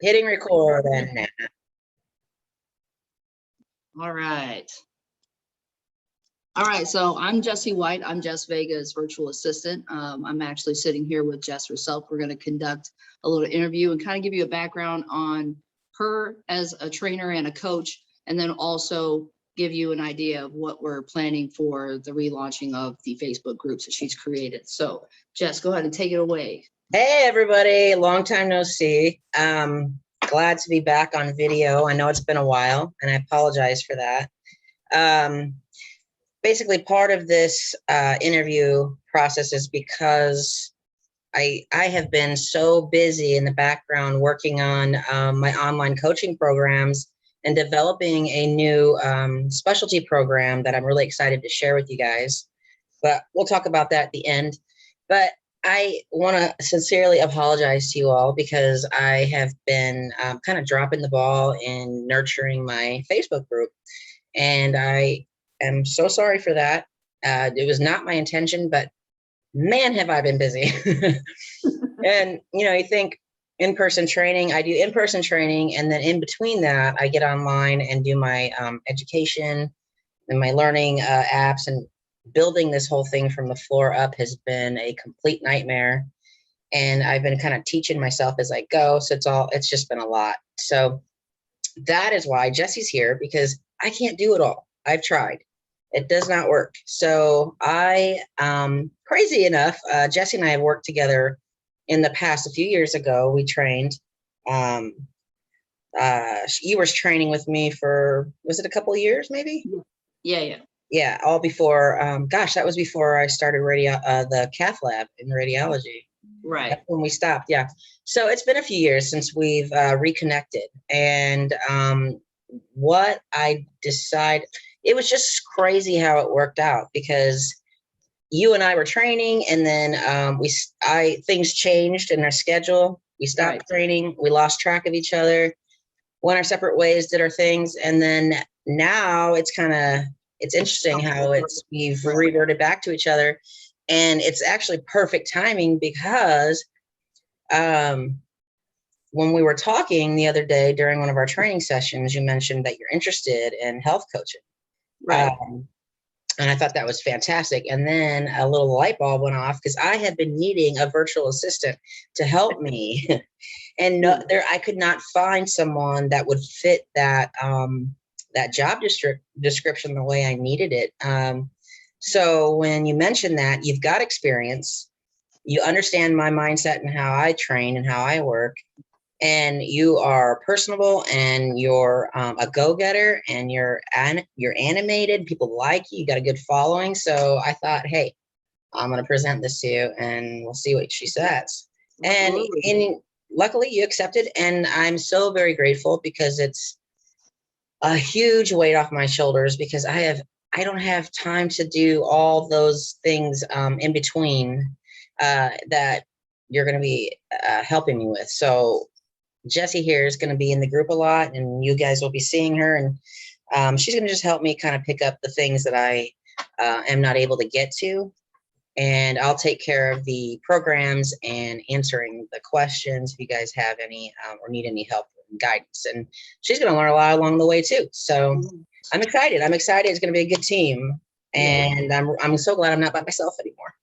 Hitting record and now. All right. All right, so I'm Jessie White. I'm Jess Vega's virtual assistant. I'm actually sitting here with Jess herself. We're going to conduct a little interview and kind of give you a background on her as a trainer and a coach, and then also give you an idea of what we're planning for the relaunching of the Facebook groups that she's created. So Jess, go ahead and take it away. Hey, everybody. Long time no see. Glad to be back on video. I know it's been a while, and I apologize for that. Basically, part of this interview process is because I have been so busy in the background working on my online coaching programs and developing a new specialty program that I'm really excited to share with you guys. But we'll talk about that at the end. But I want to sincerely apologize to you all because I have been kind of dropping the ball in nurturing my Facebook group. And I am so sorry for that. It was not my intention, but man, have I been busy. And, you know, you think in-person training, I do in-person training. And then in between that, I get online and do my education and my learning apps, and building this whole thing from the floor up has been a complete nightmare. And I've been kind of teaching myself as I go. So it's just been a lot. So that is why Jessie's here, because I can't do it all. I've tried. It does not work. So crazy enough, Jessie and I have worked together in the past. A few years ago, we trained. You was training with me for, was it a couple of years maybe? Yeah, all before, gosh, that was before I started the cath lab in radiology. Right. That's when we stopped, yeah. So it's been a few years since we've reconnected. And what I decided, it was just crazy how it worked out, because you and I were training, and then things changed in our schedule. We stopped training, we lost track of each other, went our separate ways, did our things, and then now it's interesting how we've reverted back to each other. And it's actually perfect timing, because when we were talking the other day during one of our training sessions, you mentioned that you're interested in health coaching. Right. And I thought that was fantastic. And then a little light bulb went off, because I had been needing a virtual assistant to help me. And I could not find someone that would fit that job description the way I needed it. So when you mentioned that you've got experience, you understand my mindset and how I train and how I work, and you are personable, and you're a go-getter, and you're animated, people like you, you got a good following. So I thought, hey, I'm going to present this to you and we'll see what she says. And luckily you accepted, and I'm so very grateful, because it's a huge weight off my shoulders, because I don't have time to do all those things in between that you're going to be helping me with. So Jessie here is going to be in the group a lot, and you guys will be seeing her, and she's going to just help me kind of pick up the things that I am not able to get to. And I'll take care of the programs and answering the questions if you guys have any or need any help and guidance. And she's going to learn a lot along the way too. So I'm excited. It's going to be a good team. And I'm so glad I'm not by myself anymore.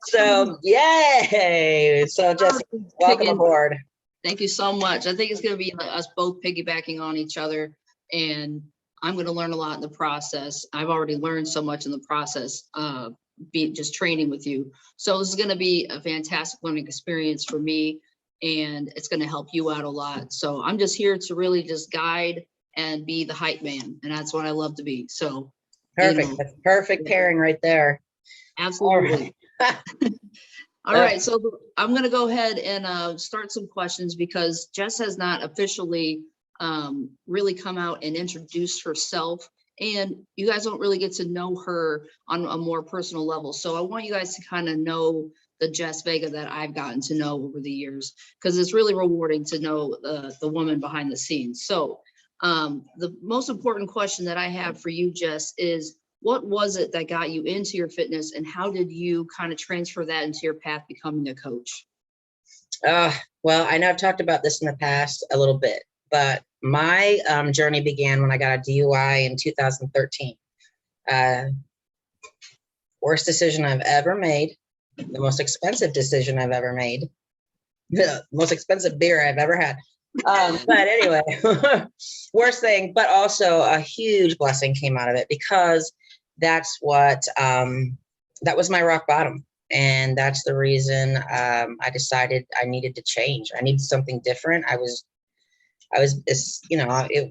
So yay. So Jessie, welcome aboard. Thank you so much. I think it's going to be us both piggybacking on each other, and I'm going to learn a lot in the process. I've already learned so much in the process of just training with you. So this is going to be a fantastic learning experience for me, and it's going to help you out a lot. So I'm just here to really just guide and be the hype man, and that's what I love to be. So perfect. That's perfect pairing right there. Absolutely. All right, so I'm going to go ahead and start some questions, because Jess has not officially really come out and introduced herself, and you guys don't really get to know her on a more personal level. So I want you guys to kind of know the Jess Vega that I've gotten to know over the years, because it's really rewarding to know the woman behind the scenes. So the most important question that I have for you, Jess, is what was it that got you into your fitness, and how did you kind of transfer that into your path becoming a coach? Well, I know I've talked about this in the past a little bit, but my journey began when I got a DUI in 2013. Uh, Worst decision I've ever made, the most expensive decision I've ever made, the most expensive beer I've ever had. But anyway, worst thing, but also a huge blessing came out of it, because that's what, that was my rock bottom. And that's the reason I decided I needed to change. I needed something different. It was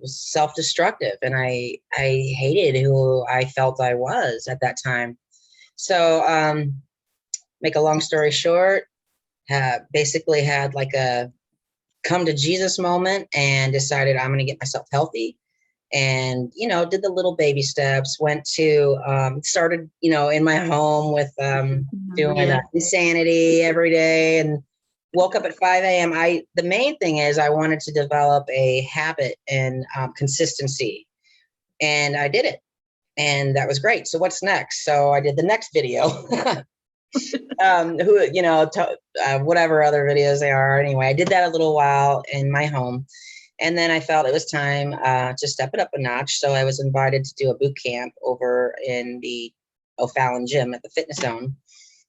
self-destructive, and I hated who I felt I was at that time. So, make a long story short, basically had like a come to Jesus moment and decided I'm going to get myself healthy. And, did the little baby steps, went to, started, in my home with doing insanity every day, and woke up at 5 a.m. The main thing is I wanted to develop a habit and consistency, and I did it. And that was great. So what's next? So I did the next video. Whatever other videos they are. Anyway, I did that a little while in my home. And then I felt it was time to step it up a notch. So I was invited to do a boot camp over in the O'Fallon gym at the Fitness Zone.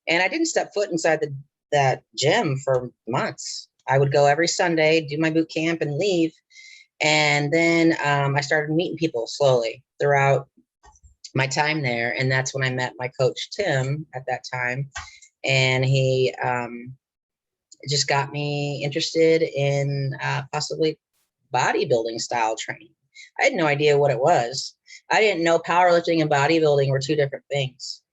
And I didn't step foot inside that gym for months. I would go every Sunday, do my boot camp, and leave. And then I started meeting people slowly throughout my time there. And that's when I met my coach, Tim, at that time. And he just got me interested in possibly bodybuilding style training. I had no idea what it was. I didn't know powerlifting and bodybuilding were two different things.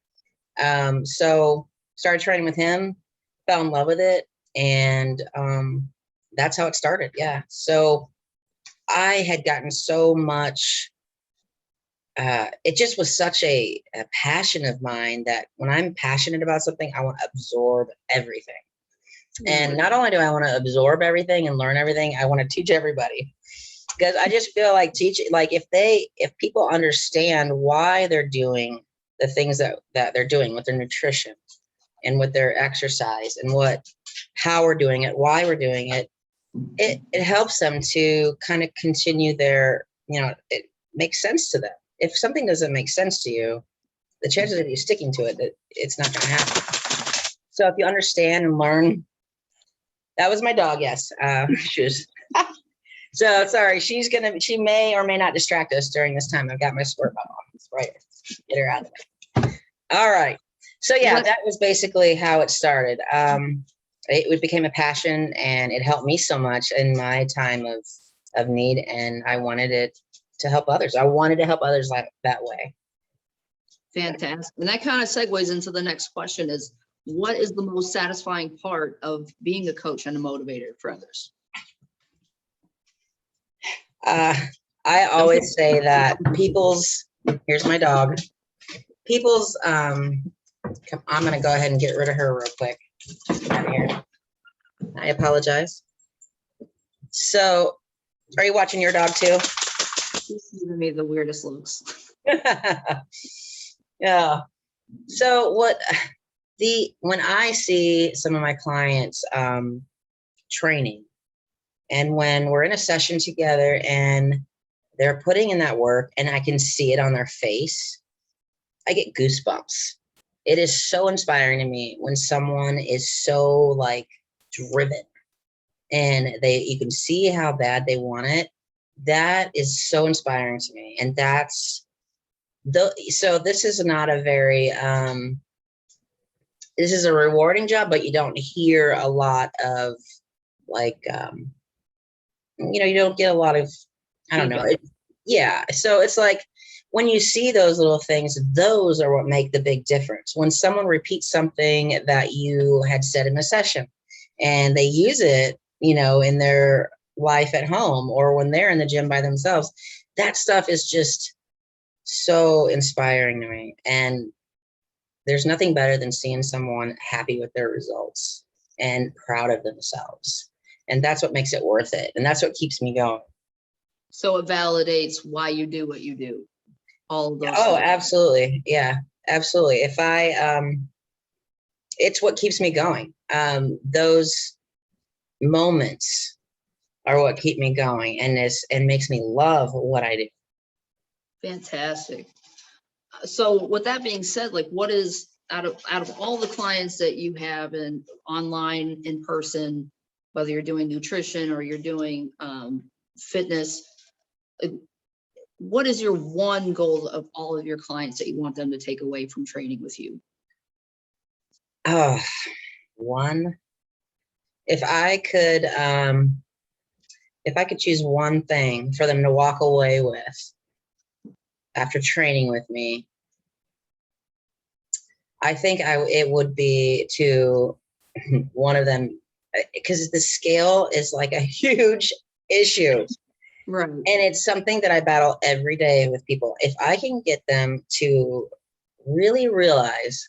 So started training with him, fell in love with it. And that's how it started. Yeah. So I had gotten so much, it just was such a passion of mine that when I'm passionate about something, I want to absorb everything. And not only do I want to absorb everything and learn everything, I want to teach everybody, because I just feel like if people understand why they're doing the things that they're doing with their nutrition and with their exercise and how we're doing it, why we're doing it, it helps them to kind of continue their, it makes sense to them. If something doesn't make sense to you, the chances of you sticking to it, that it's not going to happen. So if you understand and learn. That was my dog. Yes. So sorry. She may or may not distract us during this time. I've got my sport bottle on. Right. Get her out of there. All right. So yeah, that was basically how it started. It became a passion, and it helped me so much in my time of need. And I wanted it to help others. I wanted to help others that way. Fantastic. And that kind of segues into the next question is, what is the most satisfying part of being a coach and a motivator for others? I always say that here's my dog. I'm going to go ahead and get rid of her real quick. Out of here. I apologize. So, are you watching your dog too? She's giving me the weirdest looks. Yeah. So when I see some of my clients training, and when we're in a session together and they're putting in that work and I can see it on their face, I get goosebumps. It is so inspiring to me when someone is so driven and you can see how bad they want it. That is so inspiring to me. And so this is not a very, this is a rewarding job, but you don't hear a lot of you don't get a lot of, I don't know. Yeah. So it's like when you see those little things, those are what make the big difference. When someone repeats something that you had said in a session and they use it, in their life at home or when they're in the gym by themselves, that stuff is just so inspiring to me. And there's nothing better than seeing someone happy with their results and proud of themselves. And that's what makes it worth it. And that's what keeps me going. So it validates why you do what you do. All of those. Oh, things. Absolutely. Yeah, absolutely. It's what keeps me going. moments are what keep me going and makes me love what I do. Fantastic. So with that being said, like what is out of all the clients that you have in online, in person, whether you're doing nutrition or you're doing fitness, what is your one goal of all of your clients that you want them to take away from training with you? One, if I could choose one thing for them to walk away with after training with me, I think it would be to one of them, because the scale is like a huge issue. Right. And it's something that I battle every day with people. If I can get them to really realize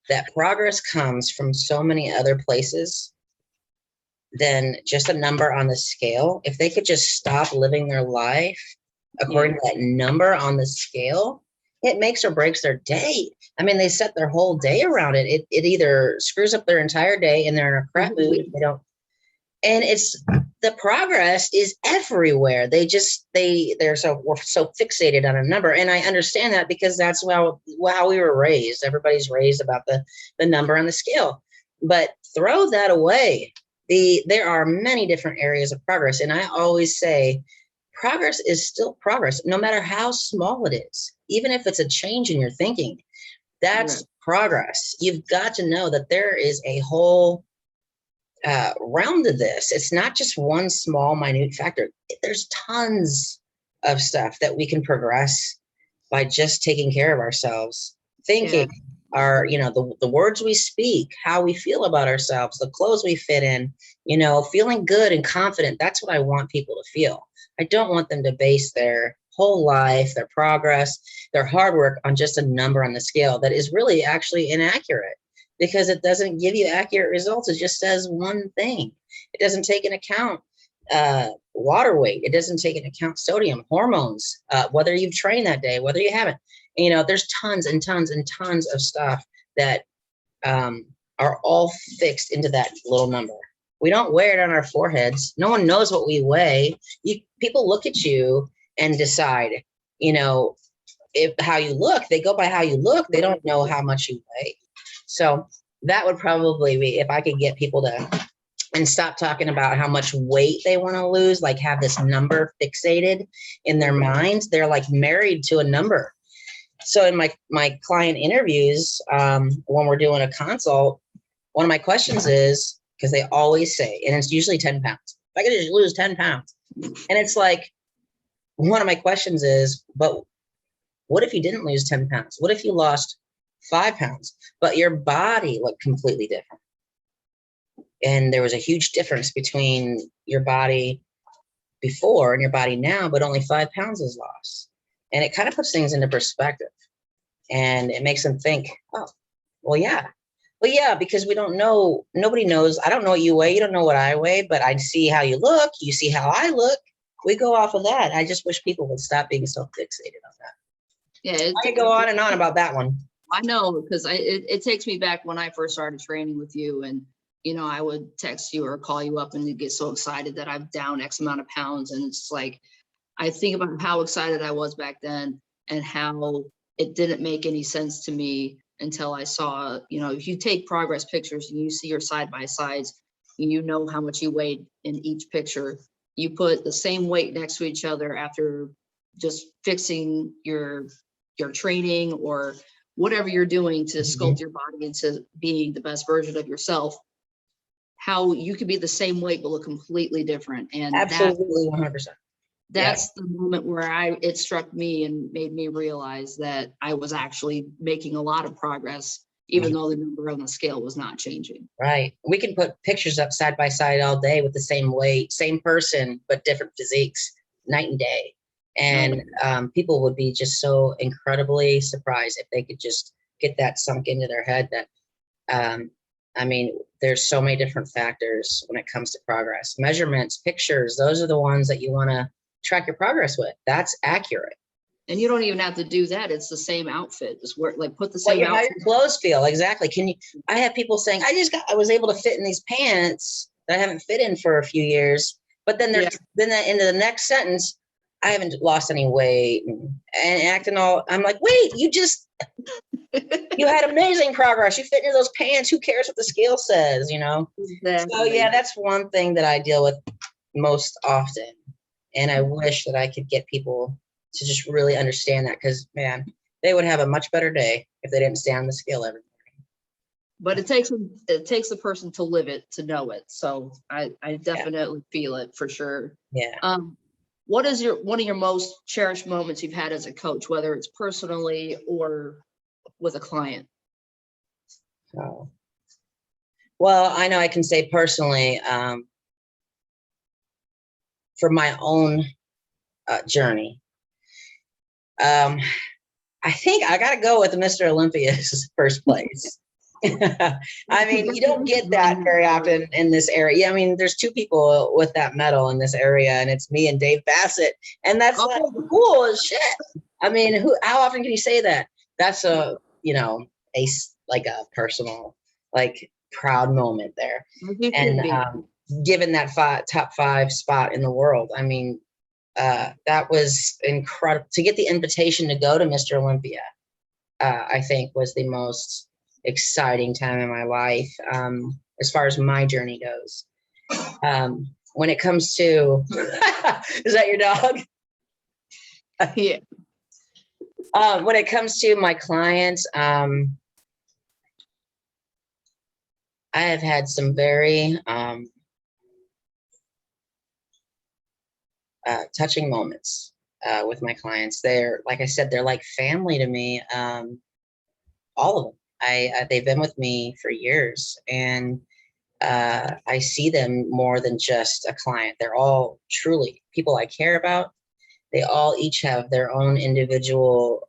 that progress comes from so many other places than just a number on the scale, if they could just stop living their life according to that number on the scale, it makes or breaks their day. I mean, they set their whole day around it. It either screws up their entire day and they're in a crap mood if they don't. And it's the progress is everywhere. We're so fixated on a number. And I understand that because that's how we were raised. Everybody's raised about the number on the scale. But throw that away. There are many different areas of progress. And I always say progress is still progress, no matter how small it is. Even if it's a change in your thinking, that's progress. You've got to know that there is a whole realm to this. It's not just one small, minute factor. There's tons of stuff that we can progress by just taking care of ourselves, thinking, the words we speak, how we feel about ourselves, the clothes we fit in, feeling good and confident. That's what I want people to feel. I don't want them to base their whole life, their progress, their hard work on just a number on the scale that is really actually inaccurate, because it doesn't give you accurate results. It just says one thing. It doesn't take into account water weight. It doesn't take into account sodium, hormones, whether you've trained that day, whether you haven't. There's tons and tons and tons of stuff that are all fixed into that little number. We don't wear it on our foreheads. No one knows what we weigh. People look at you and decide, how you look. They go by how you look. They don't know how much you weigh. So that would probably be, if I could get people to and stop talking about how much weight they want to lose, like have this number fixated in their minds. They're like married to a number. So in my client interviews, when we're doing a consult, one of my questions is, because they always say, and it's usually 10 pounds. If I could just lose 10 pounds. And it's like, one of my questions is, but what if you didn't lose 10 pounds? What if you lost 5 pounds, but your body looked completely different? And there was a huge difference between your body before and your body now, but only 5 pounds is lost. And it kind of puts things into perspective, and it makes them think, oh, well, yeah, because we don't know. Nobody knows. I don't know what you weigh. You don't know what I weigh, but I see how you look. You see how I look. We go off of that. I just wish people would stop being so fixated on that. Yeah, I could go on and on about that one. I know, because it takes me back when I first started training with you, and I would text you or call you up and you get so excited that I'm down X amount of pounds. And it's like, I think about how excited I was back then and how it didn't make any sense to me until I saw, if you take progress pictures and you see your side by sides, how much you weighed in each picture. You put the same weight next to each other after just fixing your training or whatever you're doing to sculpt your body into being the best version of yourself, how you could be the same weight but look completely different. And absolutely 100%. That's the moment where it struck me and made me realize that I was actually making a lot of progress, even though the number on the scale was not changing. Right. We can put pictures up side by side all day with the same weight, same person, but different physiques, night and day. And people would be just so incredibly surprised if they could just get that sunk into their head that, there's so many different factors when it comes to progress. Measurements, pictures, those are the ones that you want to track your progress with. That's accurate. And you don't even have to do that. It's the same outfit. Just put the same outfit. How your clothes feel. Exactly. I have people saying, I was able to fit in these pants that I haven't fit in for a few years. But then into the next sentence, I haven't lost any weight and acting all, I'm like, wait, you had amazing progress. You fit into those pants. Who cares what the scale says, Exactly. So yeah, that's one thing that I deal with most often. And I wish that I could get people to just really understand that, because man, they would have a much better day if they didn't stay on the scale every morning. But it takes a person to live it, to know it. So I definitely feel it for sure. Yeah. What is one of your most cherished moments you've had as a coach, whether it's personally or with a client? Oh. Well, I know I can say personally, for my own journey, I think I got to go with Mr. Olympia's first place. I mean, you don't get that very often in this area. Yeah, I mean, there's 2 people with that medal in this area, and it's me and Dave Bassett, and that's like cool as shit. I mean, how often can you say that? That's a personal, like, proud moment there. And given that top 5 spot in the world, I mean, that was incredible. To get the invitation to go to Mr. Olympia, I think was the most exciting time in my life, as far as my journey goes. When it comes to, is that your dog? Yeah. When it comes to my clients, I have had some very touching moments with my clients. They're, like I said, they're like family to me. All of them. They've been with me for years, and I see them more than just a client. They're all truly people I care about. They all each have their own individual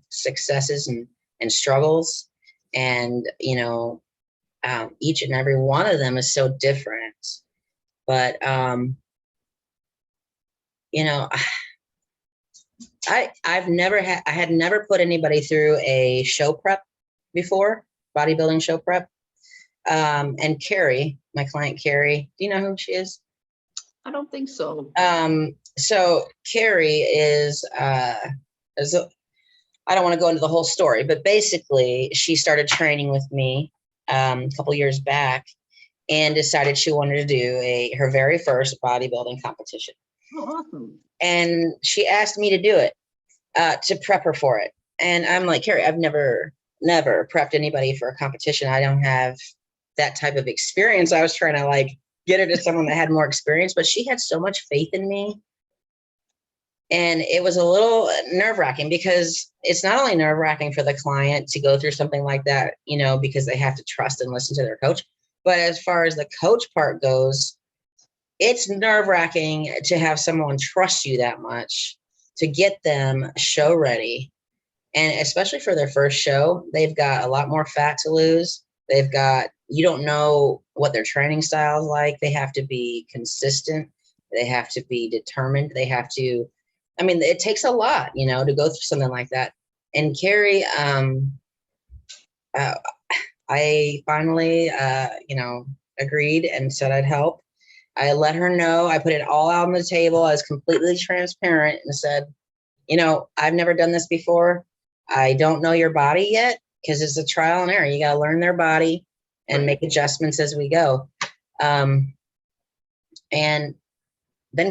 successes and struggles, and each and every one of them is so different. But I had never put anybody through a show prep before, bodybuilding show prep. And Carrie, my client Carrie, do you know who she is? I don't think so. So Carrie is I don't want to go into the whole story, but basically she started training with me a couple years back and decided she wanted to do her very first bodybuilding competition. Oh, awesome. And she asked me to do it, to prep her for it. And I'm like, Carrie, I've never prepped anybody for a competition. I don't have that type of experience. I was trying to get her to someone that had more experience, but she had so much faith in me. And it was a little nerve-wracking, because it's not only nerve-wracking for the client to go through something like that, because they have to trust and listen to their coach. But as far as the coach part goes, it's nerve-wracking to have someone trust you that much to get them show ready. And especially for their first show, they've got a lot more fat to lose. You don't know what their training style is like. They have to be consistent. They have to be determined. They have to, it takes a lot, to go through something like that. And Carrie, I finally, agreed and said I'd help. I let her know. I put it all out on the table. I was completely transparent and said, I've never done this before. I don't know your body yet, because it's a trial and error. You got to learn their body and make adjustments as we go. And then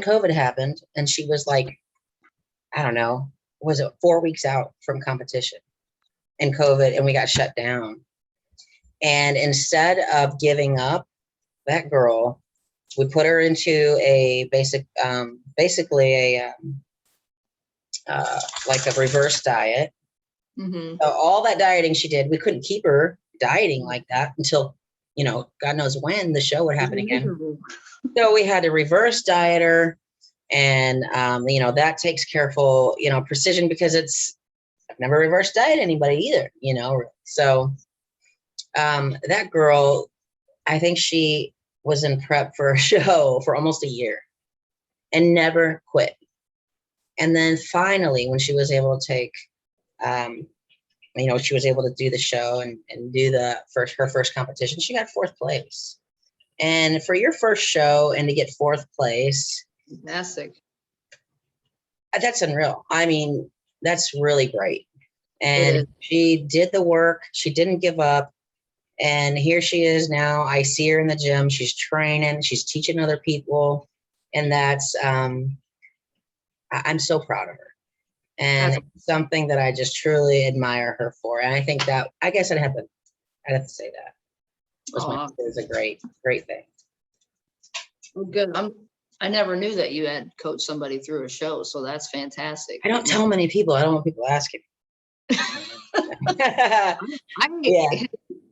COVID happened, and she was like, I don't know, was it 4 weeks out from competition and COVID, and we got shut down. And instead of giving up, that girl, we put her into a basically a reverse diet. Mm-hmm. So all that dieting she did, we couldn't keep her dieting like that until, God knows when the show would happen again. So we had to reverse diet her. And, that takes careful, precision, because I've never reverse diet anybody either, So that girl, I think she was in prep for a show for almost a year and never quit. And then finally, when she was able to take, she was able to do the show and do her first competition, she got 4th place. And for your first show and to get 4th place, Fantastic. that's unreal. I mean, that's really great. It And is. she did the work. She didn't give up. And here she is now. I see her in the gym. She's training. She's teaching other people. And that's, I'm so proud of her. And That's- it's something that I just truly admire her for. And I think that, I guess I'd have to say that. Aw. It was a great, great thing. Well, good. I never knew that you had coached somebody through a show, so that's fantastic. I don't tell many people. I don't want people asking. Yeah.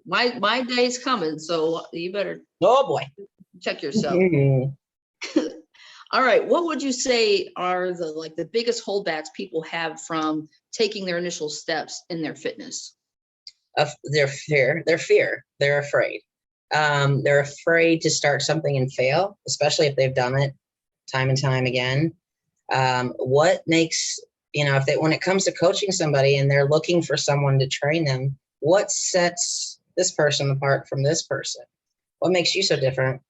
My day's coming, so you better Oh boy. check yourself. Mhm. All right, what would you say are the biggest holdbacks people have from taking their initial steps in their fitness? Their fear. They're afraid. They're afraid to start something and fail, especially if they've done it time and time again. What makes, when it comes to coaching somebody and they're looking for someone to train them, what sets this person apart from this person? What makes you so different?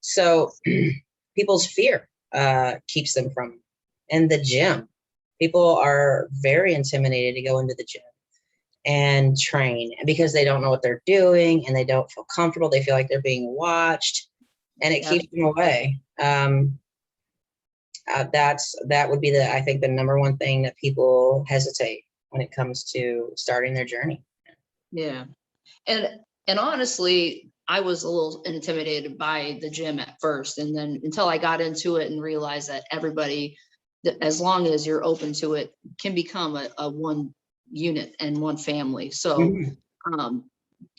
So people's fear keeps them from. And the gym, people are very intimidated to go into the gym and train because they don't know what they're doing and they don't feel comfortable. They feel like they're being watched, and it keeps them away. That would be I think the number one thing that people hesitate when it comes to starting their journey. Yeah. And honestly, I was a little intimidated by the gym at first. And then until I got into it and realized that everybody, as long as you're open to it, can become a one unit and one family. So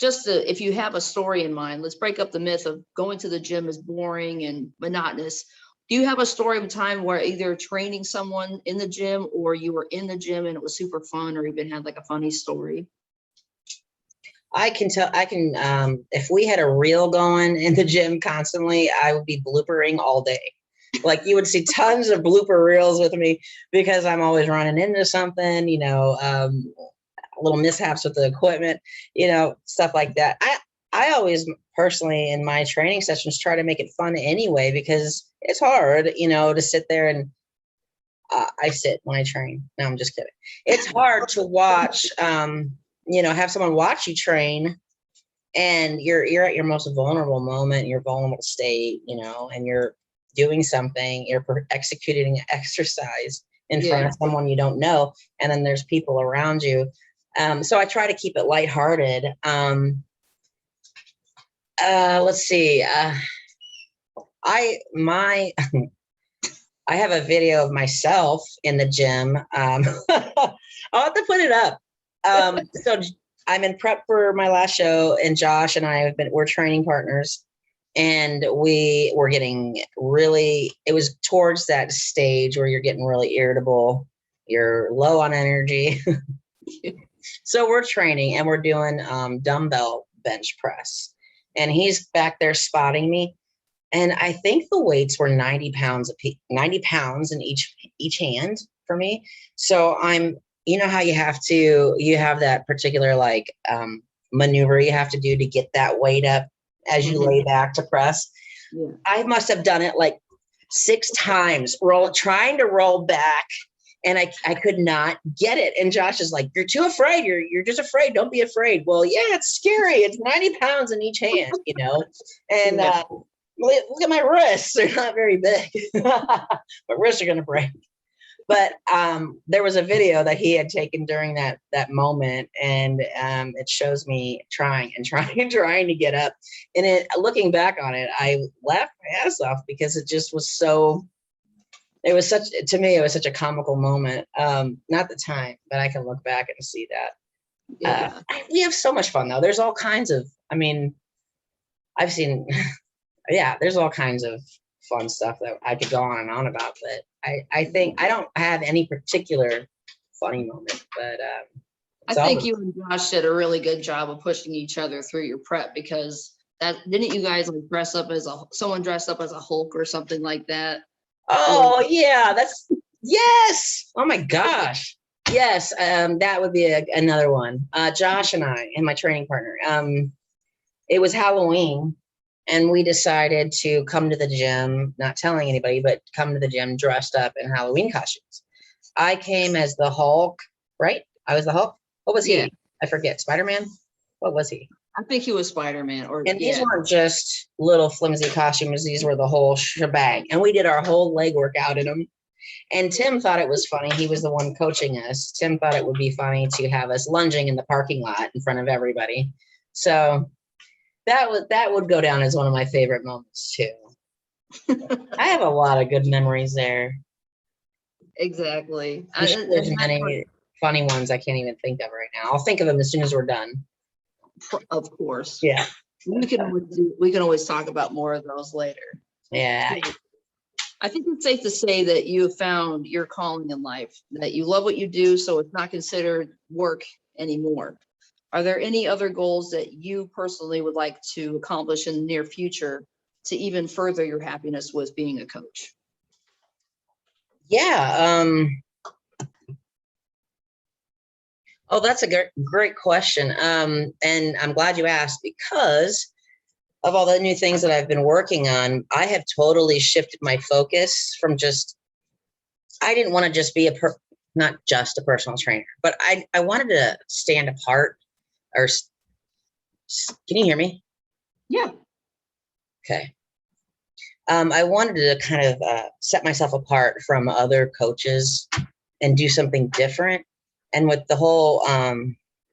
if you have a story in mind, let's break up the myth of going to the gym is boring and monotonous. Do you have a story of a time where either training someone in the gym or you were in the gym and it was super fun, or even had like a funny story? I can, if we had a reel going in the gym constantly, I would be bloopering all day. Like you would see tons of blooper reels with me because I'm always running into something, little mishaps with the equipment, stuff like that. I always personally in my training sessions try to make it fun anyway, because it's hard, to sit there and I sit when I train. No, I'm just kidding. It's hard to watch, have someone watch you train and you're at your most vulnerable moment, your vulnerable state, and you're doing something, you're executing an exercise in front of someone you don't know. And then there's people around you. So I try to keep it lighthearted. Let's see. I have a video of myself in the gym. I'll have to put it up. So I'm in prep for my last show, and Josh and I we're training partners, and we were getting it was towards that stage where you're getting really irritable. You're low on energy. So we're training and we're doing dumbbell bench press, and he's back there spotting me. And I think the weights were 90 pounds in each hand for me. So I'm, how you have that particular maneuver you have to do to get that weight up as you lay back to press. Yeah. I must have done it like 6 times, trying to roll back. And I could not get it. And Josh is like, "You're too afraid. You're just afraid. Don't be afraid." Well, yeah, it's scary. It's 90 pounds in each hand, And look at my wrists. They're not very big. My wrists are going to break. But there was a video that he had taken during that moment. And it shows me trying to get up. And looking back on it, I laughed my ass off because it just was so... to me, it was such a comical moment. Not the time, but I can look back and see that. Yeah. We have so much fun though. There's all kinds of, I've seen, there's all kinds of fun stuff that I could go on and on about, but I think I don't have any particular funny moment, but I think you and Josh did a really good job of pushing each other through your prep, because didn't you guys dress up as someone dressed up as a Hulk or something like that? Oh yeah, yes. Oh my gosh. Yes. That would be another one. Josh and I and my training partner. It was Halloween, And we decided to come to the gym, not telling anybody, but come to the gym dressed up in Halloween costumes. I came as the Hulk, right? I was the Hulk. What was he? Yeah. I forget. Spider-Man? What was he? I think he was Spider-Man or And these weren't just little flimsy costumes. These were the whole shebang. And we did our whole leg workout in them. And Tim thought it was funny. He was the one coaching us. Tim thought it would be funny to have us lunging in the parking lot in front of everybody. So that would go down as one of my favorite moments too. I have a lot of good memories there. Exactly. I'm sure there's many funny ones I can't even think of right now. I'll think of them as soon as we're done. Of course. Yeah. We can always talk about more of those later. Yeah. I think it's safe to say that you have found your calling in life, that you love what you do, so it's not considered work anymore. Are there any other goals that you personally would like to accomplish in the near future to even further your happiness with being a coach? Yeah. Oh, that's a great question. And I'm glad you asked, because of all the new things that I've been working on, I have totally shifted my focus from I didn't want to just be not just a personal trainer, but I wanted to stand apart. Or can you hear me? Yeah. Okay. I wanted to kind of set myself apart from other coaches and do something different. And with the whole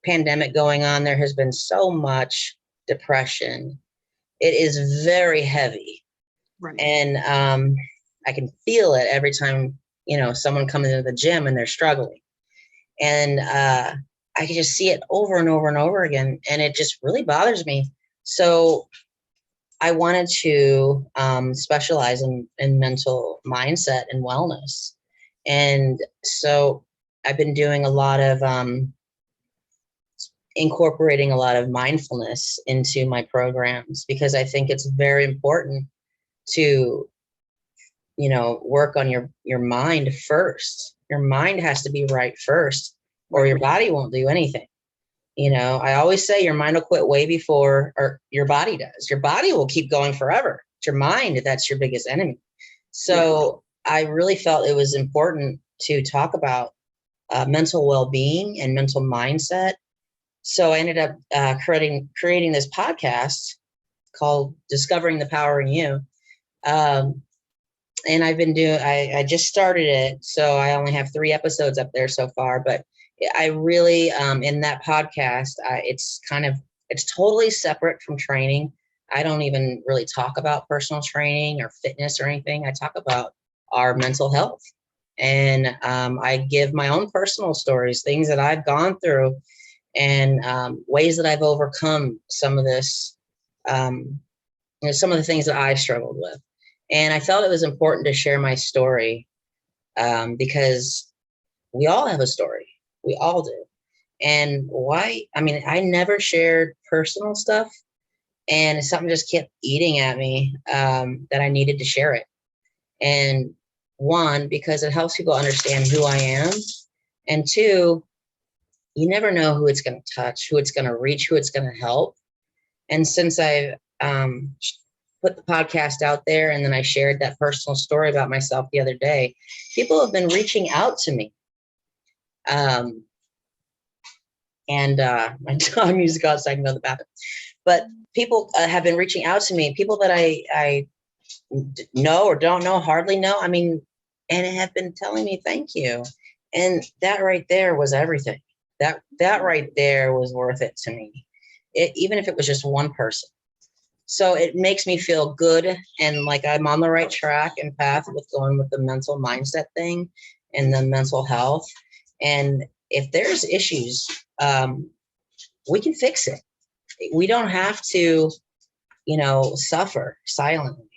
pandemic going on, there has been so much depression. It is very heavy. Right. And I can feel it every time, someone comes into the gym and they're struggling. And I can just see it over and over and over again. And it just really bothers me. So I wanted to specialize in mental mindset and wellness. And so I've been doing a lot of incorporating a lot of mindfulness into my programs, because I think it's very important to, work on your mind first. Your mind has to be right first, or your body won't do anything. I always say your mind will quit way before or your body does. Your body will keep going forever. It's your mind that's your biggest enemy. So I really felt it was important to talk about mental well-being and mental mindset. So I ended up creating this podcast called Discovering the Power in You. And I've been I just started it. So I only have 3 episodes up there so far, but I really, in that podcast, it's totally separate from training. I don't even really talk about personal training or fitness or anything. I talk about our mental health. And I give my own personal stories, things that I've gone through, and ways that I've overcome some of this, some of the things that I struggled with. And I felt it was important to share my story because we all have a story. We all do. And why? I mean, I never shared personal stuff, and something just kept eating at me that I needed to share it. And 1, because it helps people understand who I am. And 2, you never know who it's going to touch, who it's going to reach, who it's going to help. And since I put the podcast out there, and then I shared that personal story about myself the other day, people have been reaching out to me. And my dog needs to go outside and go to the bathroom. But people have been reaching out to me, people that I know or don't know, hardly know. I mean, and have been telling me thank you. And that right there was everything. That right there was worth it to me, even if it was just one person. So it makes me feel good, and like I'm on the right track and path with going with the mental mindset thing and the mental health. And if there's issues, we can fix it. We don't have to, suffer silently.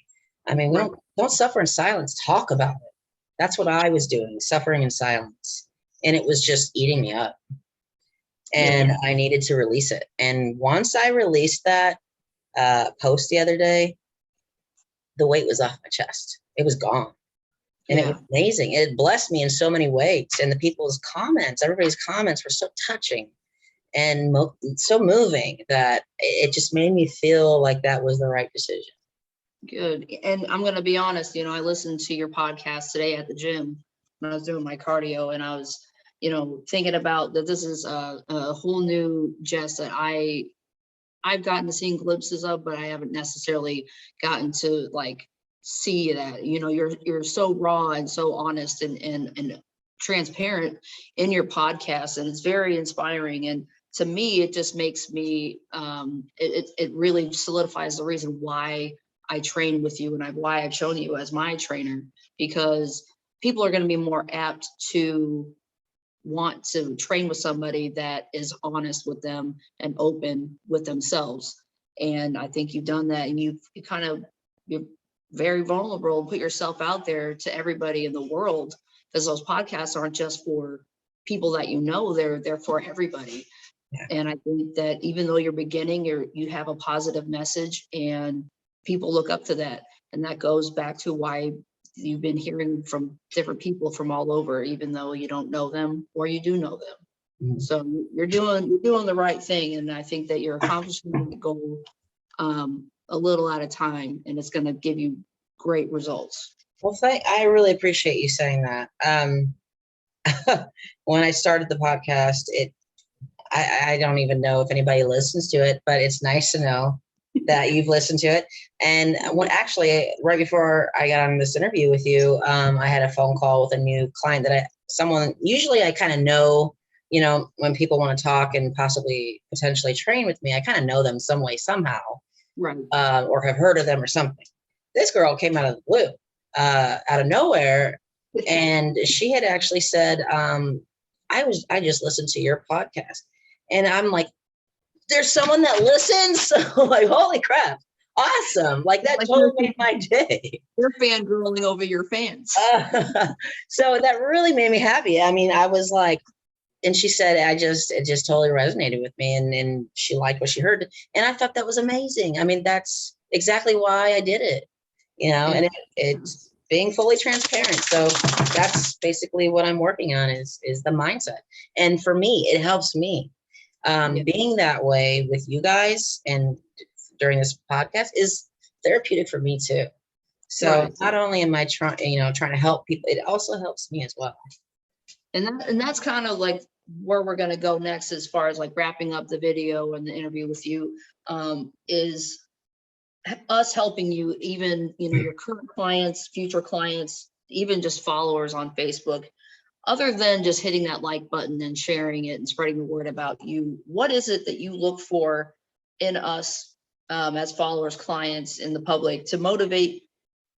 I mean, we don't suffer in silence. Talk about it. That's what I was doing, suffering in silence. And it was just eating me up. And I needed to release it. And once I released that post the other day, the weight was off my chest. It was gone. And it was amazing. It blessed me in so many ways. And everybody's comments were so touching. and so moving that it just made me feel like that was the right decision. Good. And I'm going to be honest, you know, I listened to your podcast today at the gym when I was doing my cardio, and I was, you know, thinking about that this is a whole new Jess that I've gotten to see glimpses of, but I haven't necessarily gotten to like see that. You know, you're so raw and so honest and transparent in your podcast, and it's very inspiring. And to me, it just makes me it really solidifies the reason why I train with you, and why I've shown you as my trainer, because people are going to be more apt to want to train with somebody that is honest with them and open with themselves. And I think you've done that, and you're very vulnerable, put yourself out there to everybody in the world, because those podcasts aren't just for people that you know, they're for everybody. Yeah. And I think that even though you're beginning, you have a positive message, and people look up to that. And that goes back to why you've been hearing from different people from all over, even though you don't know them or you do know them. Mm-hmm. So you're doing the right thing. And I think that you're accomplishing the goal a little at a time, and it's going to give you great results. Well, I really appreciate you saying that. When I started the podcast, I don't even know if anybody listens to it, but it's nice to know that you've listened to it. And actually, right before I got on this interview with you, I had a phone call with a new client that usually I kind of know, you know, when people want to talk and potentially train with me, I kind of know them some way, somehow, right? Or have heard of them or something. This girl came out of the blue, out of nowhere. And she had actually said, I just listened to your podcast. And I'm like, there's someone that listens. So like, holy crap. Awesome. Like that totally made my day. You're fangirling over your fans. So that really made me happy. I mean, I was like, and she said, it just totally resonated with me, and she liked what she heard. And I thought that was amazing. I mean, that's exactly why I did it, you know, and it's being fully transparent. So that's basically what I'm working on is the mindset. And for me, it helps me. Being that way with you guys and during this podcast is therapeutic for me too. So right. Not only am I trying to help people, it also helps me as well. And that's kind of like where we're going to go next, as far as like wrapping up the video and the interview with you, is us helping you, even, you know, your current clients, future clients, even just followers on Facebook. Other than just hitting that like button and sharing it and spreading the word about you, what is it that you look for in us as followers, clients, in the public to motivate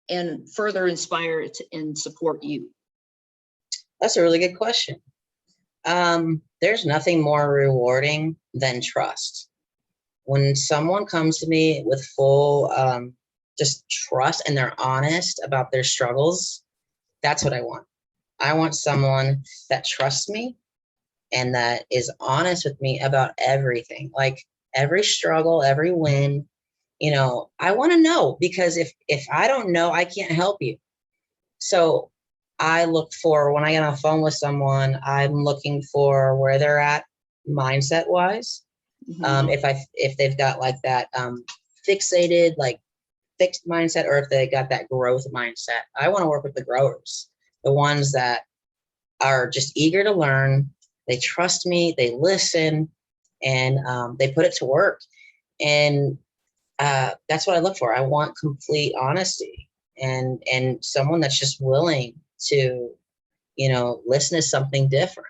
and further inspire and support you? That's a really good question. There's nothing more rewarding than trust. When someone comes to me with full just trust and they're honest about their struggles, that's what I want. I want someone that trusts me and that is honest with me about everything, like every struggle, every win. You know, I want to know, because if I don't know, I can't help you. So I look for, when I get on the phone with someone, I'm looking for where they're at mindset wise. Mm-hmm. If they've got like that fixated, like fixed mindset, or if they got that growth mindset. I want to work with the growers. The ones that are just eager to learn, they trust me, they listen, and they put it to work. And that's what I look for. I want complete honesty and someone that's just willing to, you know, listen to something different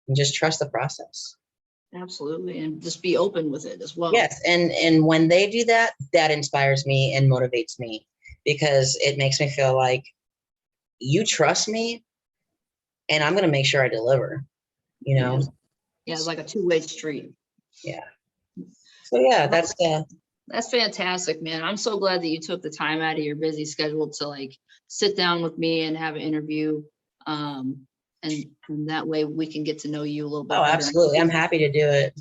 and just trust the process. Absolutely. And just be open with it as well. Yes. And when they do that, that inspires me and motivates me, because it makes me feel like you trust me and I'm going to make sure I deliver, you know? Yeah. It's like a two-way street. Yeah. So yeah, that's fantastic, man. I'm so glad that you took the time out of your busy schedule to like sit down with me and have an interview. And that way we can get to know you a little bit. Oh, better. Absolutely. I'm happy to do it.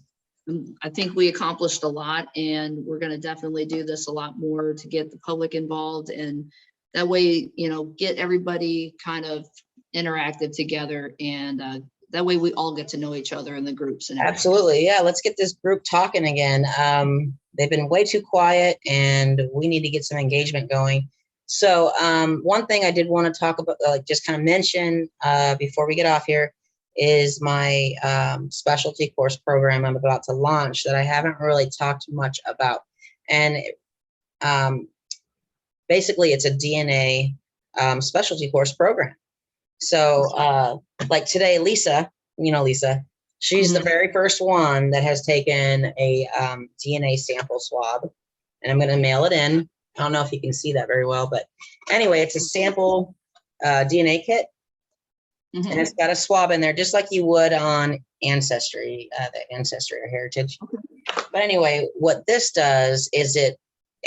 I think we accomplished a lot, and we're going to definitely do this a lot more to get the public involved. And that way, you know, get everybody kind of interactive together and that way we all get to know each other in the groups and everything. Absolutely. Yeah. Let's get this group talking again. They've been way too quiet and we need to get some engagement going. So one thing I did want to talk about, just kind of mention before we get off here, is my specialty course program I'm about to launch that I haven't really talked much about. And basically it's a DNA specialty course program. So like today, Lisa, Lisa, she's the very first one that has taken a DNA sample swab, and I'm going to mail it in. I don't know if you can see that very well, but anyway, it's a sample DNA kit, and it's got a swab in there, just like you would on Ancestry, the Ancestry or Heritage. But anyway, what this does is it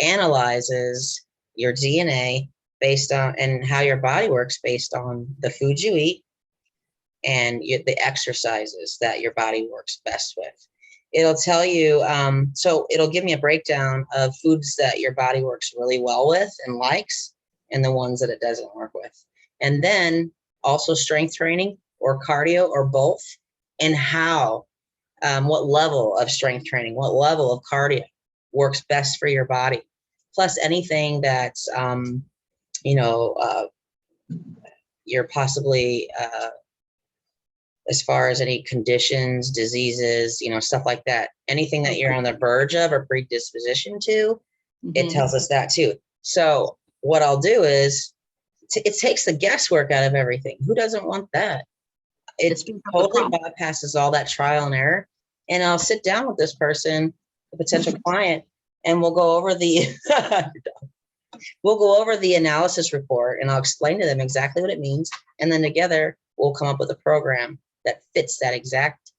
analyzes your DNA based on and how your body works based on the food you eat and the exercises that your body works best with. It'll tell you, so it'll give me a breakdown of foods that your body works really well with and likes, and the ones that it doesn't work with. And then also strength training or cardio or both, and how, what level of strength training, what level of cardio works best for your body. Plus anything that's, you're possibly, as far as any conditions, diseases, stuff like that, anything that you're on the verge of or predisposition to, it tells us that too. So what I'll do is it takes the guesswork out of everything. Who doesn't want that? It totally bypasses all that trial and error. And I'll sit down with this person, a potential client, and we'll go over the analysis report, and I'll explain to them exactly what it means. And then together we'll come up with a program that fits that exact,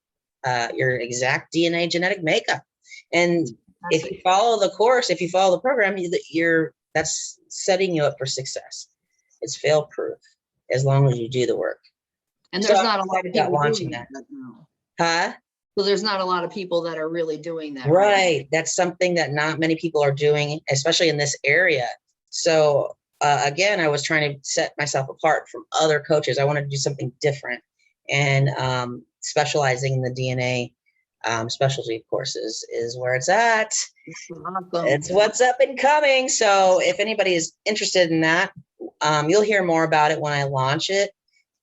your exact DNA genetic makeup. And if you follow the course, if you follow the program, that's setting you up for success. It's fail proof as long as you do the work. And there's not a lot of people launching that now. Huh? So there's not a lot of people that are really doing that. Right. That's something that not many people are doing, especially in this area. So again, I was trying to set myself apart from other coaches. I wanted to do something different, and specializing in the DNA specialty courses is where it's at. It's what's up and coming. So if anybody is interested in that, you'll hear more about it when I launch it,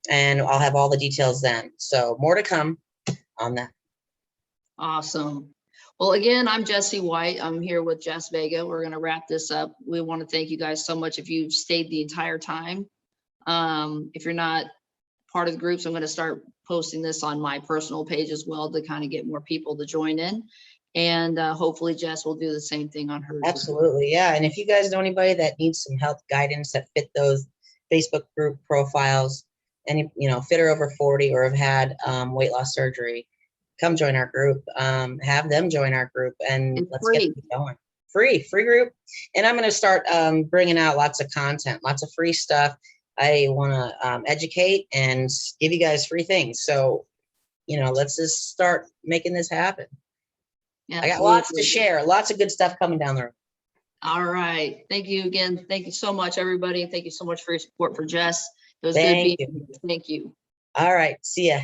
and I'll have all the details then. So more to come on that. Awesome. Well, again, I'm Jessie White. I'm here with Jess Vega. We're going to wrap this up. We want to thank you guys so much if you've stayed the entire time. If you're not part of the groups, I'm going to start posting this on my personal page as well to kind of get more people to join in. And hopefully Jess will do the same thing on hers. Absolutely. Yeah. And if you guys know anybody that needs some help guidance that fit those Facebook group profiles, and, fit or over 40 or have had weight loss surgery, come join our group, have them join our group, and let's get it going. Free group. And I'm going to start bringing out lots of content, lots of free stuff. I want to educate and give you guys free things. So, let's just start making this happen. Absolutely. I got lots to share, lots of good stuff coming down the road. All right. Thank you again. Thank you so much, everybody. Thank you so much for your support for Jess. It was Thank good being here. Thank you. All right. See ya.